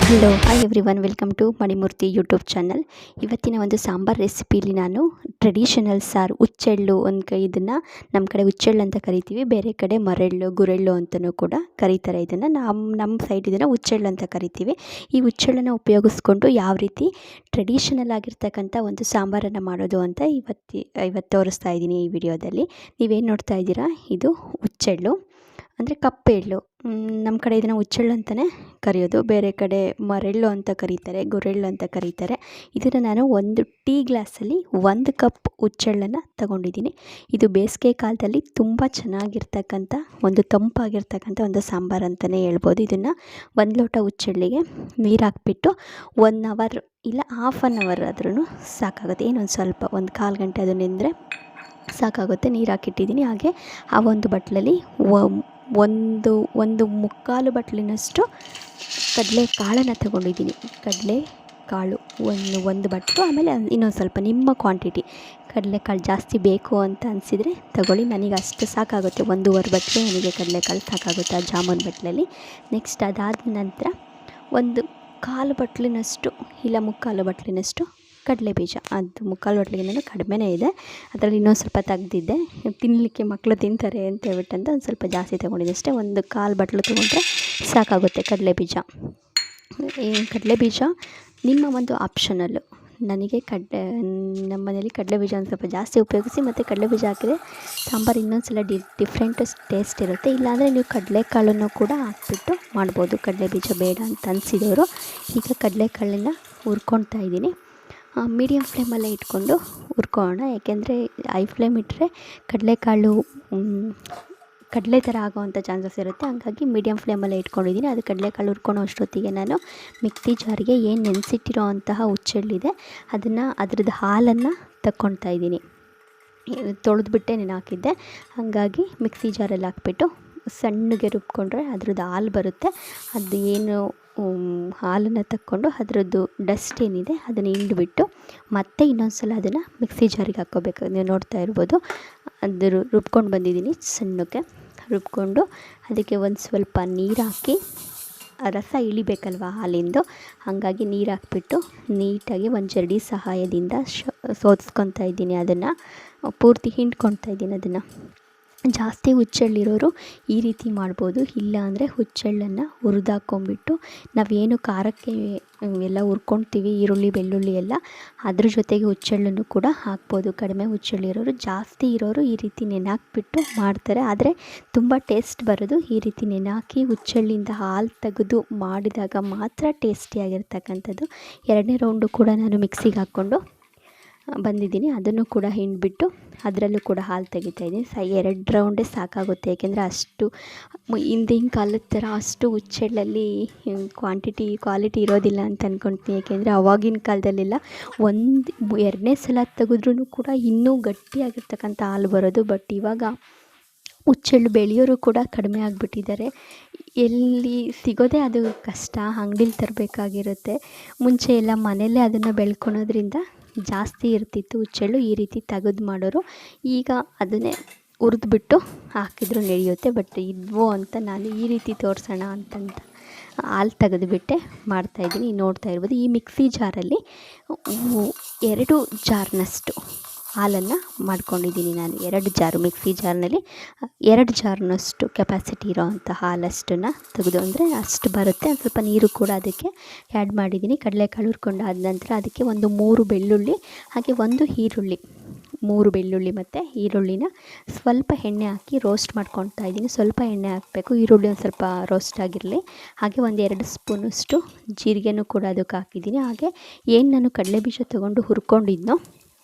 Hello hi everyone, welcome to Manimurthy YouTube channel. ಇವತ್ತಿನ ಒಂದು ಸಾಂಬಾರ್ ರೆಸಿಪಿಲಿ ನಾನು ಟ್ರೆಡಿಷನಲ್ ಸಾರು ಹುಚ್ಚೆಳ್ಳು, ಇದನ್ನು ನಮ್ಮ ಕಡೆ ಹುಚ್ಚೆಳ್ಳು ಅಂತ ಕರಿತೀವಿ, ಬೇರೆ ಕಡೆ ಮರೆಳ್ಳು ಗುರೆಳ್ಳು ಅಂತಲೂ ಕೂಡ ಕರೀತಾರೆ. ಇದನ್ನು ನಮ್ಮ ಸೈಡ್ ಇದನ್ನು ಹುಚ್ಚೆಳ್ಳು ಅಂತ ಕರಿತೀವಿ. ಈ ಹುಚ್ಚೆಳ್ಳನ್ನು ಉಪಯೋಗಿಸ್ಕೊಂಡು ಯಾವ ರೀತಿ ಟ್ರೆಡಿಷನಲ್ ಆಗಿರ್ತಕ್ಕಂಥ ಒಂದು ಸಾಂಬಾರನ್ನು ಮಾಡೋದು ಅಂತ ಇವತ್ತು ತೋರಿಸ್ತಾ ಇದ್ದೀನಿ ಈ ವಿಡಿಯೋದಲ್ಲಿ. ನೀವೇನು ನೋಡ್ತಾ ಇದ್ದೀರಾ, ಇದು ಹುಚ್ಚೆಳ್ಳು ಅಂದರೆ ಕಪ್ಪೆಳ್ಳು. ನಮ್ಮ ಕಡೆ ಇದನ್ನು ಹುಚ್ಚೆಳ್ಳು ಅಂತಲೇ ಕರೆಯೋದು, ಬೇರೆ ಕಡೆ ಮರೆಳ್ಳು ಅಂತ ಕರೀತಾರೆ, ಗುರೆಳ್ಳು ಅಂತ ಕರೀತಾರೆ. ಇದನ್ನು ನಾನು ಒಂದು ಟೀ ಗ್ಲಾಸಲ್ಲಿ 1 ಕಪ್ ಹುಚ್ಚೆಳ್ಳನ್ನು ತಗೊಂಡಿದ್ದೀನಿ. ಇದು ಬೇಸಿಗೆ ಕಾಲದಲ್ಲಿ ತುಂಬ ಚೆನ್ನಾಗಿರ್ತಕ್ಕಂಥ ಒಂದು ತಂಪಾಗಿರ್ತಕ್ಕಂಥ ಒಂದು ಸಾಂಬಾರು ಅಂತಲೇ ಹೇಳ್ಬೋದು. ಇದನ್ನು 1 ಲೋಟ ಹುಚ್ಚೆಳ್ಳಿಗೆ ನೀರು ಹಾಕ್ಬಿಟ್ಟು 1 ಅವರ್ ಇಲ್ಲ ಹಾಫ್ ಆನ್ ಅವರ್ ಆದ್ರೂ ಸಾಕಾಗುತ್ತೆ. ಏನೊಂದು ಸ್ವಲ್ಪ ಒಂದು 1/4 ಗಂಟೆ ಅದು ನೆಂದರೆ ಸಾಕಾಗುತ್ತೆ. ನೀರು ಹಾಕಿಟ್ಟಿದ್ದೀನಿ. ಹಾಗೆ ಆ ಒಂದು ಬಟ್ಲಲ್ಲಿ ಒಂದು ಮುಕ್ಕಾಲು ಬಟ್ಲಿನಷ್ಟು ಕಡಲೆ ಕಾಳನ್ನು ತಗೊಂಡಿದ್ದೀನಿ. ಕಡಲೆ ಕಾಳು ಒಂದು ಬಟ್ಲು, ಆಮೇಲೆ ಇನ್ನೊಂದು ಸ್ವಲ್ಪ ನಿಮ್ಮ ಕ್ವಾಂಟಿಟಿ ಕಡಲೆಕಾಳು ಜಾಸ್ತಿ ಬೇಕು ಅಂತ ಅನಿಸಿದರೆ ತಗೊಳ್ಳಿ. ನನಗೆ ಅಷ್ಟು ಸಾಕಾಗುತ್ತೆ, 1.5 ಬಟ್ಲು ನನಗೆ ಕಡಲೆಕಾಳು ಸಾಕಾಗುತ್ತೆ ಆ ಜಾಮೂನ್ ಬಟ್ಲಲ್ಲಿ. ನೆಕ್ಸ್ಟ್ ಅದಾದ ನಂತರ ಒಂದು 1/4 ಬಟ್ಲಿನಷ್ಟು ಇಲ್ಲ ಮುಕ್ಕಾಲು ಬಟ್ಲಿನಷ್ಟು ಕಡಲೆ ಬೀಜ. ಅದು ಮುಕ್ಕಾಲು ಬಟ್ಲಿಗಿಂತ ಕಡಿಮೆನೇ ಇದೆ, ಅದರಲ್ಲಿ ಇನ್ನೊಂದು ಸ್ವಲ್ಪ ತೆಗ್ದಿದ್ದೆ, ತಿನ್ನಲಿಕ್ಕೆ ಮಕ್ಕಳು ತಿಂತಾರೆ ಅಂತ ಹೇಳ್ಬಿಟ್ಟಂತ ಒಂದು ಸ್ವಲ್ಪ ಜಾಸ್ತಿ ತೊಗೊಂಡಿದ್ದೆ ಅಷ್ಟೇ. ಒಂದು 1/4 ಬಟ್ಲು ತೊಗೊಂಡ್ರೆ ಸಾಕಾಗುತ್ತೆ ಕಡಲೆ ಬೀಜ. ಕಡಲೆ ಬೀಜ ನಿಮ್ಮ ಒಂದು ಆಪ್ಷನಲ್ಲು. ನನಗೆ ನಮ್ಮ ಮನೇಲಿ ಕಡಲೆ ಬೀಜ ಒಂದು ಸ್ವಲ್ಪ ಜಾಸ್ತಿ ಉಪಯೋಗಿಸಿ, ಮತ್ತು ಕಡಲೆ ಬೀಜ ಹಾಕಿದರೆ ಸಾಂಬಾರು ಇನ್ನೊಂದು ಸಲ ಡಿಫ್ರೆಂಟ್ ಟೇಸ್ಟ್ ಇರುತ್ತೆ. ಇಲ್ಲಾಂದರೆ ನೀವು ಕಡಲೆಕಾಳನ್ನು ಕೂಡ ಹಾಕ್ಬಿಟ್ಟು ಮಾಡ್ಬೋದು. ಕಡಲೆ ಬೀಜ ಬೇಡ ಅಂತ ಅನಿಸಿದವರು ಈಗ ಕಡಲೆಕಾಳನ್ನು ಹುರ್ಕೊಳ್ತಾ ಇದ್ದೀನಿ. ಮೀಡಿಯಮ್ ಫ್ಲೇಮಲ್ಲೇ ಇಟ್ಕೊಂಡು ಹುರ್ಕೊಳ್ಳೋಣ, ಯಾಕೆಂದರೆ ಹೈ ಫ್ಲೇಮ್ ಇಟ್ಟರೆ ಕಡಲೆಕಾಳು ಕಡಲೆ ಥರ ಆಗೋವಂಥ ಚಾನ್ಸಸ್ ಇರುತ್ತೆ. ಹಾಗಾಗಿ ಮೀಡಿಯಮ್ ಫ್ಲೇಮಲ್ಲೇ ಇಟ್ಕೊಂಡಿದ್ದೀನಿ. ಅದು ಕಡಲೆಕಾಳು ಹುರ್ಕೊಳ್ಳೋ ಅಷ್ಟೊತ್ತಿಗೆ ನಾನು ಮಿಕ್ಸಿ ಜಾರಿಗೆ ಏನು ನೆನೆಸಿಟ್ಟಿರೋ ಅಂತಹ ಹುಚ್ಚೆಳ್ಳಿದೆ ಅದ್ರದ್ದು ಹಾಲನ್ನು ತಗೊಳ್ತಾ ಇದ್ದೀನಿ. ತೊಳೆದ್ಬಿಟ್ಟೆ ನೆನೆ ಹಾಕಿದ್ದೆ, ಹಾಗಾಗಿ ಮಿಕ್ಸಿ ಜಾರಲ್ಲಿ ಹಾಕ್ಬಿಟ್ಟು ಸಣ್ಣಗೆ ರುಬ್ಕೊಂಡ್ರೆ ಅದ್ರದ್ದು ಹಾಲು ಬರುತ್ತೆ. ಅದು ಏನು ಹಾಲನ್ನು ತಕ್ಕೊಂಡು ಅದರದ್ದು ಡಸ್ಟ್ ಏನಿದೆ ಅದನ್ನು ಹಿಂಡ್ಬಿಟ್ಟು ಮತ್ತೆ ಇನ್ನೊಂದು ಸಲ ಅದನ್ನು ಮಿಕ್ಸಿ ಜಾರಿಗೆ ಹಾಕ್ಕೋಬೇಕು. ನೀವು ನೋಡ್ತಾ ಇರ್ಬೋದು, ಅದು ರುಬ್ಕೊಂಡು ಬಂದಿದ್ದೀನಿ. ಸಣ್ಣಕ್ಕೆ ರುಬ್ಕೊಂಡು ಅದಕ್ಕೆ ಒಂದು ಸ್ವಲ್ಪ ನೀರು ಹಾಕಿ, ರಸ ಇಳಿಬೇಕಲ್ವ ಹಾಲಿಂದು, ಹಾಗಾಗಿ ನೀರು ಹಾಕ್ಬಿಟ್ಟು ನೀಟಾಗಿ ಒಂದು ಜರಡಿ ಸಹಾಯದಿಂದ ಸೋದಿಸ್ಕೊತಾ ಇದ್ದೀನಿ. ಅದನ್ನು ಪೂರ್ತಿ ಹಿಂಡ್ಕೊತಾ ಇದ್ದೀನಿ. ಅದನ್ನು ಜಾಸ್ತಿ ಹುಚ್ಚೆಳ್ಳಿರೋರು ಈ ರೀತಿ ಮಾಡ್ಬೋದು. ಇಲ್ಲ ಅಂದರೆ ಹುಚ್ಚೆಳ್ಳನ್ನು ಹುರಿದಾಕೊಂಬಿಟ್ಟು ನಾವೇನು ಖಾರಕ್ಕೆ ಎಲ್ಲ ಹುರ್ಕೊಳ್ತೀವಿ, ಈರುಳ್ಳಿ ಬೆಳ್ಳುಳ್ಳಿ ಎಲ್ಲ, ಅದ್ರ ಜೊತೆಗೆ ಹುಚ್ಚೆಳ್ಳನ್ನು ಕೂಡ ಹಾಕ್ಬೋದು. ಕಡಿಮೆ ಹುಚ್ಚೆಳ್ಳಿರೋರು, ಜಾಸ್ತಿ ಇರೋರು ಈ ರೀತಿ ನೆನೆಹಾಕ್ಬಿಟ್ಟು ಮಾಡ್ತಾರೆ. ಆದರೆ ತುಂಬ ಟೇಸ್ಟ್ ಬರೋದು ಈ ರೀತಿ ನೆನೆಹಾಕಿ ಹುಚ್ಚೆಳ್ಳಿಂದ ಹಾಲು ತೆಗೆದು ಮಾಡಿದಾಗ ಮಾತ್ರ ಟೇಸ್ಟಿಯಾಗಿರ್ತಕ್ಕಂಥದ್ದು. 2ನೇ ರೌಂಡು ಕೂಡ ನಾನು ಮಿಕ್ಸಿಗೆ ಹಾಕ್ಕೊಂಡು ಬಂದಿದ್ದೀನಿ. ಅದನ್ನು ಕೂಡ ಹಿಂಡ್ಬಿಟ್ಟು ಅದರಲ್ಲೂ ಕೂಡ ಹಾಲು ತೆಗಿತಾಯಿದ್ದೀನಿ. 2 ರೌಂಡೇ ಸಾಕಾಗುತ್ತೆ, ಏಕೆಂದರೆ ಅಷ್ಟು ಹಿಂದಿನ ಕಾಲದ ಥರ ಅಷ್ಟು ಹುಚ್ಚೆಳ್ಳಲ್ಲಿ ಕ್ವಾಲಿಟಿ ಇರೋದಿಲ್ಲ ಅಂತ ಅಂದ್ಕೊಳ್ತೀನಿ. ಏಕೆಂದರೆ ಆವಾಗಿನ ಕಾಲದಲ್ಲೆಲ್ಲ 2ನೇ ಸಲ ತೆಗೆದ್ರೂ ಕೂಡ ಇನ್ನೂ ಗಟ್ಟಿಯಾಗಿರ್ತಕ್ಕಂಥ ಹಾಲು ಬರೋದು. ಬಟ್ ಇವಾಗ ಹುಚ್ಚೆಳ್ಳು ಬೆಳೆಯೋರು ಕೂಡ ಕಡಿಮೆ ಆಗಿಬಿಟ್ಟಿದ್ದಾರೆ. ಎಲ್ಲಿ ಸಿಗೋದೇ ಅದು ಕಷ್ಟ, ಅಂಗಡೀಲಿ ತರಬೇಕಾಗಿರುತ್ತೆ. ಮುಂಚೆ ಎಲ್ಲ ಮನೆಯಲ್ಲೇ ಅದನ್ನು ಬೆಳ್ಕೊಳೋದ್ರಿಂದ ಜಾಸ್ತಿ ಇರ್ತಿತ್ತು ಹುಚ್ಚೆಳ್ಳು. ಈ ರೀತಿ ತೆಗೆದು ಮಾಡೋರು ಈಗ ಅದನ್ನೇ ಹುರಿದ್ಬಿಟ್ಟು ಹಾಕಿದ್ರು ನಡೆಯುತ್ತೆ. ಬಟ್ ಇದ್ವೋ ಅಂತ ನಾನು ಈ ರೀತಿ ತೋರಿಸೋಣ ಅಂತಂತ ಹಾಲು ತೆಗೆದುಬಿಟ್ಟೆ ಮಾಡ್ತಾಯಿದ್ದೀನಿ. ನೋಡ್ತಾ ಇರ್ಬೋದು, ಈ ಮಿಕ್ಸಿ ಜಾರಲ್ಲಿ 2 ಜಾರ್ನಷ್ಟು ಹಾಲನ್ನು ಮಾಡ್ಕೊಂಡಿದ್ದೀನಿ ನಾನು. 2 ಜಾರು ಮಿಕ್ಸಿ ಜಾರ್ನಲ್ಲಿ 2 ಜಾರ್ನಷ್ಟು ಕೆಪಾಸಿಟಿ ಇರೋವಂಥ ಹಾಲಷ್ಟನ್ನು ತೆಗೆದು, ಅಂದರೆ ಅಷ್ಟು ಬರುತ್ತೆ. ಒಂದು ಸ್ವಲ್ಪ ನೀರು ಕೂಡ ಅದಕ್ಕೆ ಆ್ಯಡ್ ಮಾಡಿದ್ದೀನಿ. ಕಡಲೆಕಾಳು ಹುರ್ಕೊಂಡಾದ ನಂತರ ಅದಕ್ಕೆ ಒಂದು 3 ಬೆಳ್ಳುಳ್ಳಿ, ಹಾಗೆ 1 ಈರುಳ್ಳಿ, 3 ಬೆಳ್ಳುಳ್ಳಿ ಮತ್ತು ಈರುಳ್ಳಿನ ಸ್ವಲ್ಪ ಎಣ್ಣೆ ಹಾಕಿ ರೋಸ್ಟ್ ಮಾಡ್ಕೊಳ್ತಾ ಇದ್ದೀನಿ. ಸ್ವಲ್ಪ ಎಣ್ಣೆ ಹಾಕಬೇಕು, ಈರುಳ್ಳಿ ಒಂದು ಸ್ವಲ್ಪ ರೋಸ್ಟ್ ಆಗಿರಲಿ. ಹಾಗೆ 2 ಸ್ಪೂನಷ್ಟು ಜೀರಿಗೆನೂ ಕೂಡ ಅದಕ್ಕೆ ಹಾಕಿದ್ದೀನಿ. ಹಾಗೆ ಏನು ನಾನು ಕಡಲೆ ಬೀಜ ತೊಗೊಂಡು ಹುರ್ಕೊಂಡಿದ್ನೋ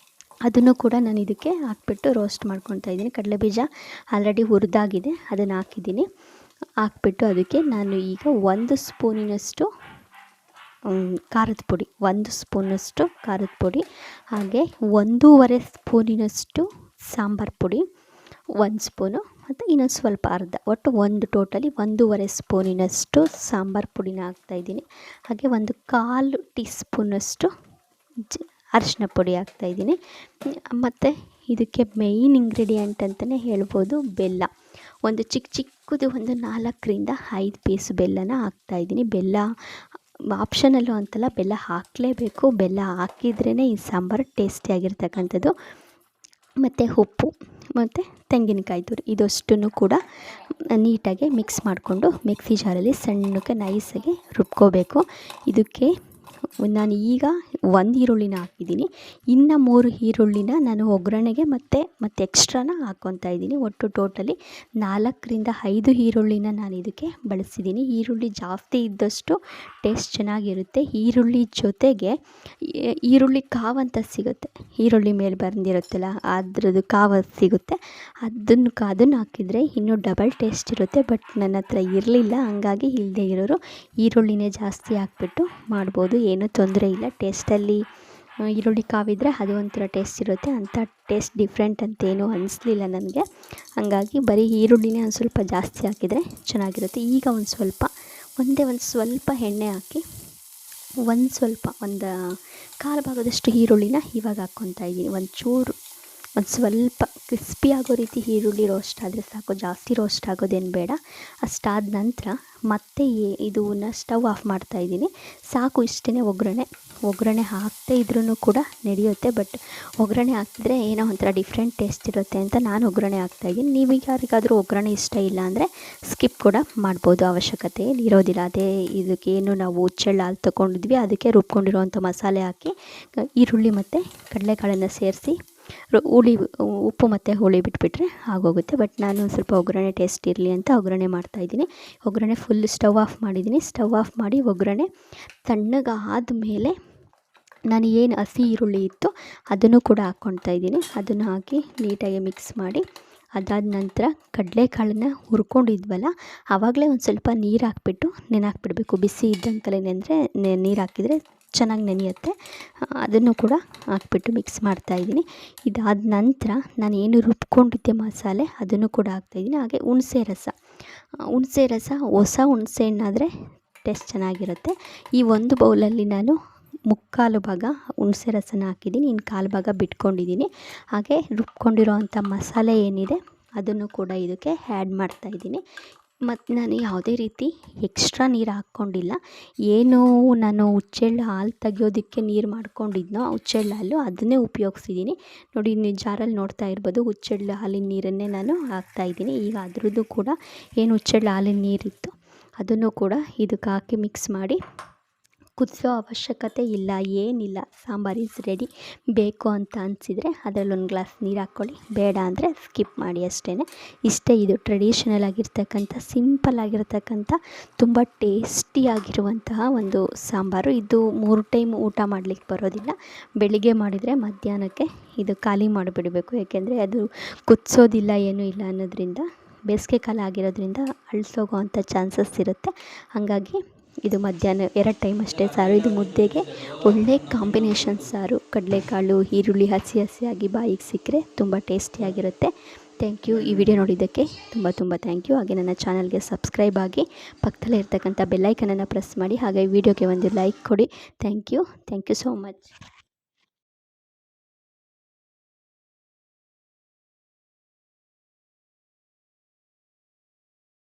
ಅದನ್ನು ಕೂಡ ನಾನು ಇದಕ್ಕೆ ಹಾಕ್ಬಿಟ್ಟು ರೋಸ್ಟ್ ಮಾಡ್ಕೊತಾ ಇದ್ದೀನಿ. ಕಡಲೆ ಬೀಜ ಆಲ್ರೆಡಿ ಹುರಿದಾಗಿದೆ, ಅದನ್ನು ಹಾಕಿದ್ದೀನಿ. ಹಾಕ್ಬಿಟ್ಟು ಅದಕ್ಕೆ ನಾನು ಈಗ 1 ಸ್ಪೂನಿನಷ್ಟು ಖಾರದ ಪುಡಿ, 1 ಸ್ಪೂನಷ್ಟು ಖಾರದ ಪುಡಿ, ಹಾಗೆ 1.5 ಸ್ಪೂನಿನಷ್ಟು ಸಾಂಬಾರು ಪುಡಿ, 1 ಸ್ಪೂನು, ಮತ್ತು ಇನ್ನೊಂದು ಸ್ವಲ್ಪ ಅರ್ಧ, ಒಟ್ಟು ಟೋಟಲಿ 1.5 ಸ್ಪೂನಿನಷ್ಟು ಸಾಂಬಾರು ಪುಡಿನ ಹಾಕ್ತಾಯಿದ್ದೀನಿ. ಹಾಗೆ 1/4 ಟೀ ಸ್ಪೂನಷ್ಟು ಅರಿಶಿನ ಪುಡಿ ಹಾಕ್ತಾಯಿದ್ದೀನಿ. ಮತ್ತು ಇದಕ್ಕೆ ಮೇಯ್ನ್ ಇಂಗ್ರೀಡಿಯೆಂಟ್ ಅಂತಲೇ ಹೇಳ್ಬೋದು, ಬೆಲ್ಲ. ಒಂದು ಚಿಕ್ಕದು ಒಂದು 4ರಿಂದ 5 ಪೀಸ್ ಬೆಲ್ಲನ ಹಾಕ್ತಾಯಿದ್ದೀನಿ. ಬೆಲ್ಲ ಆಪ್ಷನಲ್ಲು ಅಂತಲ್ಲ, ಬೆಲ್ಲ ಹಾಕಲೇಬೇಕು. ಬೆಲ್ಲ ಹಾಕಿದ್ರೇ ಈ ಸಾಂಬಾರು ಟೇಸ್ಟಿಯಾಗಿರ್ತಕ್ಕಂಥದ್ದು. ಮತ್ತು ಉಪ್ಪು ಮತ್ತು ತೆಂಗಿನಕಾಯಿ ತುರಿ ಇದಷ್ಟನ್ನು ಕೂಡ ನೀಟಾಗಿ ಮಿಕ್ಸ್ ಮಾಡಿಕೊಂಡು ಮಿಕ್ಸಿ ಜಾರಲ್ಲಿ ಸಣ್ಣಕ್ಕೆ ನೈಸಾಗಿ ರುಬ್ಕೋಬೇಕು. ಇದಕ್ಕೆ ನಾನು ಈಗ 1 ಈರುಳ್ಳಿನ ಹಾಕಿದ್ದೀನಿ. ಇನ್ನು 3 ಈರುಳ್ಳಿನ ನಾನು ಒಗ್ಗರಣೆಗೆ ಮತ್ತು ಎಕ್ಸ್ಟ್ರಾನ ಹಾಕ್ಕೊತಾ ಇದ್ದೀನಿ. ಒಟ್ಟು ಟೋಟಲಿ 4ರಿಂದ 5 ಈರುಳ್ಳಿನ ನಾನು ಇದಕ್ಕೆ ಬಳಸಿದ್ದೀನಿ. ಈರುಳ್ಳಿ ಜಾಸ್ತಿ ಇದ್ದಷ್ಟು ಟೇಸ್ಟ್ ಚೆನ್ನಾಗಿರುತ್ತೆ. ಈರುಳ್ಳಿ ಜೊತೆಗೆ ಈರುಳ್ಳಿ ಕಾವು ಅಂತ ಸಿಗುತ್ತೆ, ಈರುಳ್ಳಿ ಮೇಲೆ ಬಂದಿರುತ್ತಲ್ಲ ಅದ್ರದ್ದು ಕಾವು ಸಿಗುತ್ತೆ, ಅದನ್ನು ಹಾಕಿದರೆ ಇನ್ನೂ ಡಬಲ್ ಟೇಸ್ಟ್ ಇರುತ್ತೆ. ಬಟ್ ನನ್ನ ಹತ್ರ ಇರಲಿಲ್ಲ, ಹಂಗಾಗಿ ಇಲ್ಲದೆ ಇರೋರು ಈರುಳ್ಳಿನೇ ಜಾಸ್ತಿ ಹಾಕ್ಬಿಟ್ಟು ಮಾಡ್ಬೋದು, ಏನೂ ತೊಂದರೆ ಇಲ್ಲ. ಟೇಸ್ಟಲ್ಲಿ ಈರುಳ್ಳಿ ಕಾವಿದ್ರೆ ಅದು ಒಂಥರ ಟೇಸ್ಟ್ ಇರುತ್ತೆ, ಅಂಥ ಟೇಸ್ಟ್ ಡಿಫ್ರೆಂಟ್ ಅಂತೇನೂ ಅನ್ನಿಸ್ಲಿಲ್ಲ ನನಗೆ. ಹಂಗಾಗಿ ಬರೀ ಈರುಳ್ಳಿನೇ ಒಂದು ಸ್ವಲ್ಪ ಜಾಸ್ತಿ ಹಾಕಿದರೆ ಚೆನ್ನಾಗಿರುತ್ತೆ. ಈಗ ಒಂದು ಸ್ವಲ್ಪ ಎಣ್ಣೆ ಹಾಕಿ ಒಂದು ಕಾಲು ಭಾಗದಷ್ಟು ಈರುಳ್ಳಿನ ಇವಾಗ ಹಾಕ್ಕೊತಾ ಇದ್ದೀನಿ. ಒಂದು ಸ್ವಲ್ಪ ಕ್ರಿಸ್ಪಿ ಆಗೋ ರೀತಿ ಈರುಳ್ಳಿ ರೋಸ್ಟ್ ಆದರೆ ಸಾಕು, ಜಾಸ್ತಿ ರೋಸ್ಟ್ ಆಗೋದೇನು ಬೇಡ. ಅಷ್ಟಾದ ನಂತರ ಮತ್ತೆ ಇದನ್ನು ಸ್ಟವ್ ಆಫ್ ಮಾಡ್ತಾಯಿದ್ದೀನಿ. ಸಾಕು, ಇಷ್ಟೇ. ಒಗ್ಗರಣೆ ಹಾಕದೇ ಇದ್ರೂ ಕೂಡ ನಡೆಯುತ್ತೆ, ಬಟ್ ಒಗ್ಗರಣೆ ಹಾಕಿದ್ರೆ ಏನೋ ಒಂಥರ ಡಿಫ್ರೆಂಟ್ ಟೇಸ್ಟ್ ಇರುತ್ತೆ ಅಂತ ನಾನು ಒಗ್ಗರಣೆ ಹಾಕ್ತಾಯಿದ್ದೀನಿ. ನೀವು ಯಾರಿಗಾದರೂ ಒಗ್ಗರಣೆ ಇಷ್ಟ ಇಲ್ಲ ಅಂದರೆ ಸ್ಕಿಪ್ ಕೂಡ ಮಾಡ್ಬೋದು, ಅವಶ್ಯಕತೆ ಇರೋದಿಲ್ಲ. ಅದೇ ಇದಕ್ಕೇನು ನಾವು ಹುಚ್ಚೆಳ್ಳು ಹಾಲು ತೊಗೊಂಡಿದ್ವಿ ಅದಕ್ಕೆ ರುಬ್ಕೊಂಡಿರೋವಂಥ ಮಸಾಲೆ ಹಾಕಿ ಈರುಳ್ಳಿ ಮತ್ತು ಕಡಲೆಕಾಳನ್ನು ಸೇರಿಸಿ ಉಪ್ಪು ಮತ್ತು ಹುಳಿ ಬಿಟ್ಬಿಟ್ರೆ ಆಗೋಗುತ್ತೆ. ಬಟ್ ನಾನು ಸ್ವಲ್ಪ ಒಗ್ಗರಣೆ ಟೇಸ್ಟ್ ಇರಲಿ ಅಂತ ಒಗ್ಗರಣೆ ಮಾಡ್ತಾಯಿದ್ದೀನಿ. ಒಗ್ಗರಣೆ ಫುಲ್ ಸ್ಟವ್ ಆಫ್ ಮಾಡಿದ್ದೀನಿ. ಸ್ಟವ್ ಆಫ್ ಮಾಡಿ ಒಗ್ಗರಣೆ ತಣ್ಣಗಾದ ಮೇಲೆ ನಾನು ಏನು ಹಸಿ ಈರುಳ್ಳಿ ಇತ್ತು ಅದನ್ನು ಕೂಡ ಹಾಕ್ಕೊಳ್ತಾ ಇದ್ದೀನಿ. ಅದನ್ನು ಹಾಕಿ ನೀಟಾಗಿ ಮಿಕ್ಸ್ ಮಾಡಿ, ಅದಾದ ನಂತರ ಕಡಲೆಕಾಳನ್ನು ಹುರ್ಕೊಂಡಿದ್ವಲ್ಲ ಆವಾಗಲೇ ಒಂದು ಸ್ವಲ್ಪ ನೀರು ಹಾಕ್ಬಿಟ್ಟು ನೆನೆಹಾಕ್ಬಿಡಬೇಕು. ಬಿಸಿ ಇದ್ದಂಕಲೇ ನೆಂದರೆ ನೀರು ಹಾಕಿದರೆ ಚೆನ್ನಾಗಿ ನೆನೆಯುತ್ತೆ. ಅದನ್ನು ಕೂಡ ಹಾಕ್ಬಿಟ್ಟು ಮಿಕ್ಸ್ ಮಾಡ್ತಾಯಿದ್ದೀನಿ. ಇದಾದ ನಂತರ ನಾನು ಏನು ರುಬ್ಕೊಂಡಿದ್ದೆ ಮಸಾಲೆ ಅದನ್ನು ಕೂಡ ಹಾಕ್ತಾಯಿದ್ದೀನಿ. ಹಾಗೆ ಹುಣಸೆ ರಸ ಹೊಸ ಹುಣಸೆ ಹಣ್ಣಾದರೆ ಟೇಸ್ಟ್ ಚೆನ್ನಾಗಿರುತ್ತೆ. ಈ ಒಂದು ಬೌಲಲ್ಲಿ ನಾನು 3/4 ಭಾಗ ಹುಣಸೆ ರಸನ ಹಾಕಿದ್ದೀನಿ, ಇನ್ನು 1/4 ಭಾಗ ಬಿಟ್ಕೊಂಡಿದ್ದೀನಿ. ಹಾಗೆ ರುಬ್ಕೊಂಡಿರೋ ಅಂಥ ಮಸಾಲೆ ಏನಿದೆ ಅದನ್ನು ಕೂಡ ಇದಕ್ಕೆ ಆ್ಯಡ್ ಮಾಡ್ತಾಯಿದ್ದೀನಿ. ಮತ್ತು ನಾನು ಯಾವುದೇ ರೀತಿ ಎಕ್ಸ್ಟ್ರಾ ನೀರು ಹಾಕ್ಕೊಂಡಿಲ್ಲ. ಏನು ನಾನು ಹುಚ್ಚೆಳ್ಳು ಹಾಲು ತೆಗಿಯೋದಕ್ಕೆ ನೀರು ಮಾಡ್ಕೊಂಡಿದ್ನೋ ಹುಚ್ಚೆಳ್ಳು ಹಾಲು ಅದನ್ನೇ ಉಪಯೋಗಿಸಿದ್ದೀನಿ. ನೋಡಿ, ನೀವು ಜಾರಲ್ಲಿ ನೋಡ್ತಾ ಇರ್ಬೋದು, ಹುಚ್ಚೆಳ್ಳು ಹಾಲಿನ ನೀರನ್ನೇ ನಾನು ಹಾಕ್ತಾಯಿದ್ದೀನಿ. ಈಗ ಅದ್ರದ್ದು ಕೂಡ ಏನು ಹುಚ್ಚೆಳ್ಳು ಹಾಲಿನ ನೀರಿತ್ತು ಅದನ್ನು ಕೂಡ ಇದಕ್ಕೆ ಹಾಕಿ ಮಿಕ್ಸ್ ಮಾಡಿ ಕುದಿಸೋ ಅವಶ್ಯಕತೆ ಇಲ್ಲ, ಏನಿಲ್ಲ. Sambar is ready. ಬೇಕು ಅಂತ ಅನಿಸಿದರೆ ಅದರಲ್ಲೊಂದು ಗ್ಲಾಸ್ ನೀರು ಹಾಕ್ಕೊಳ್ಳಿ, ಬೇಡ ಅಂದರೆ ಸ್ಕಿಪ್ ಮಾಡಿ ಅಷ್ಟೇ. ಇಷ್ಟೇ, ಇದು ಟ್ರೆಡಿಷನಲ್ ಆಗಿರ್ತಕ್ಕಂಥ ಸಿಂಪಲ್ ಆಗಿರ್ತಕ್ಕಂಥ ತುಂಬ ಟೇಸ್ಟಿಯಾಗಿರುವಂತಹ ಒಂದು ಸಾಂಬಾರು. ಇದು 3 ಟೈಮ್ ಊಟ ಮಾಡಲಿಕ್ಕೆ ಬರೋದಿಲ್ಲ. ಬೆಳಿಗ್ಗೆ ಮಾಡಿದರೆ ಮಧ್ಯಾಹ್ನಕ್ಕೆ ಇದು ಖಾಲಿ ಮಾಡಿಬಿಡಬೇಕು, ಯಾಕೆಂದರೆ ಅದು ಕುದಿಸೋದಿಲ್ಲ ಏನೂ ಇಲ್ಲ ಅನ್ನೋದ್ರಿಂದ, ಬೇಸಿಗೆ ಕಾಲ ಆಗಿರೋದ್ರಿಂದ ಅಳಿಸೋಗೋ ಅಂಥ ಚಾನ್ಸಸ್ ಇರುತ್ತೆ. ಹಾಗಾಗಿ ಇದು ಮಧ್ಯಾಹ್ನ 2 ಟೈಮ್ ಅಷ್ಟೇ ಸಾರು. ಇದು ಮುದ್ದೆಗೆ ಒಳ್ಳೆ ಕಾಂಬಿನೇಷನ್ ಸಾರು. ಕಡಲೆಕಾಳು ಈರುಳ್ಳಿ ಹಸಿಯಾಗಿ ಬಾಯಿಗೆ ಸಿಕ್ಕರೆ ತುಂಬ ಟೇಸ್ಟಿಯಾಗಿರುತ್ತೆ. Thank you. ಈ ವಿಡಿಯೋ ನೋಡಿದ್ದಕ್ಕೆ ತುಂಬ ಥ್ಯಾಂಕ್ ಯು. ಹಾಗೆ ನನ್ನ ಚಾನಲ್ಗೆ ಸಬ್ಸ್ಕ್ರೈಬ್ ಆಗಿ ಪಕ್ಕದಲ್ಲೇ ಇರ್ತಕ್ಕಂಥ ಬೆಲ್ಲೈಕನನ್ನು ಪ್ರೆಸ್ ಮಾಡಿ. ಹಾಗೆ ವಿಡಿಯೋಗೆ ಒಂದು ಲೈಕ್ ಕೊಡಿ. Thank you so much.